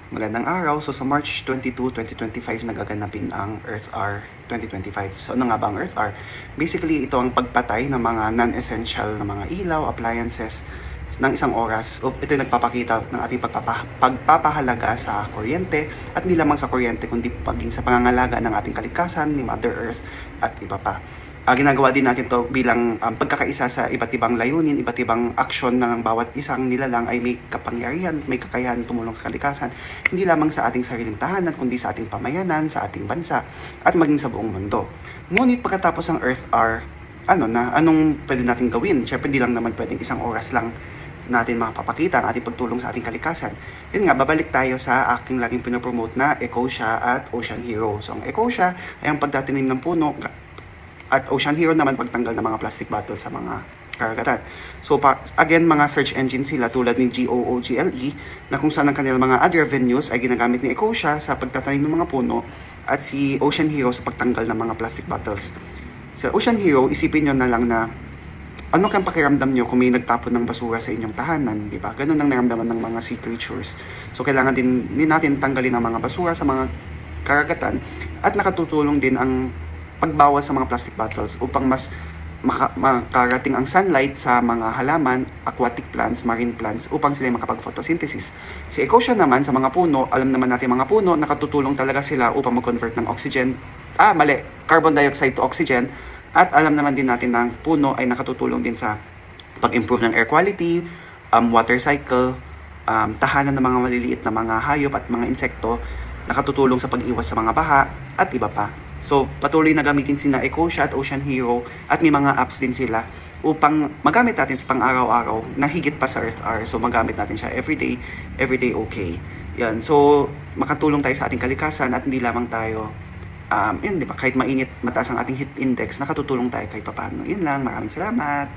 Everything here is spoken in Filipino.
Magandang araw. So sa March 22, 2025 nagaganapin ang Earth Hour 2025. So ano nga ba ang Earth Hour? Basically, ito ang pagpatay ng mga non-essential na mga ilaw, appliances ng isang oras. So, ito yung nagpapakita ng ating pagpapahalaga sa kuryente at hindi lamang sa kuryente kundi paging sa pangangalaga ng ating kalikasan, ni Mother Earth at iba pa. Ginagawa din natin to bilang pagkakaisa sa iba't ibang layunin, iba't ibang aksyon ng bawat isang nilalang ay may kapangyarihan, may kakayahan tumulong sa kalikasan, hindi lamang sa ating sariling tahanan, kundi sa ating pamayanan, sa ating bansa, at maging sa buong mundo. Ngunit pagkatapos ng Earth Hour, anong pwede natin gawin? Siyempre, hindi lang naman pwedeng isang oras lang natin makapapakita ang ating pagtulong sa ating kalikasan. Yun nga, babalik tayo sa aking laging pinopromote na Ecosia at Ocean Hero. So, ang Ecosia ay ang pagtatanim ng puno, at Ocean Hero naman pagtanggal ng mga plastic bottles sa mga karagatan. So again, mga search engine sila tulad ni GOOGLE na kung saan ang kanilang mga ad revenues ay ginagamit ni Ecosia sa pagtatanim ng mga puno at si Ocean Hero sa pagtanggal ng mga plastic bottles. Sa Ocean Hero, isipin nyo na lang na ano kang pakiramdam nyo kung may nagtapon ng basura sa inyong tahanan, di ba? Ganun ang naramdaman ng mga sea creatures. So kailangan din natin tanggalin ang mga basura sa mga karagatan at nakatutulong din ang pagbawas sa mga plastic bottles upang mas makarating ang sunlight sa mga halaman, aquatic plants, marine plants upang sila makapag-photosynthesis. Si Ecosia naman sa mga puno, alam naman natin mga puno, nakatutulong talaga sila upang mag-convert ng carbon dioxide to oxygen, at alam naman din natin na ang puno ay nakatutulong din sa pag-improve ng air quality, water cycle, tahanan ng mga maliliit na mga hayop at mga insekto, nakatutulong sa pag-iwas sa mga baha at iba pa. So, patuloy na gamitin sina Ecosia at Ocean Hero at may mga apps din sila upang magamit natin sa pang-araw-araw na higit pa sa Earth Hour. So, magamit natin siya everyday okay. Yan. So, makatulong tayo sa ating kalikasan at hindi lamang tayo, yun, di ba? Kahit mainit, mataas ang ating heat index, nakatutulong tayo kahit papaano. Yun lang. Maraming salamat.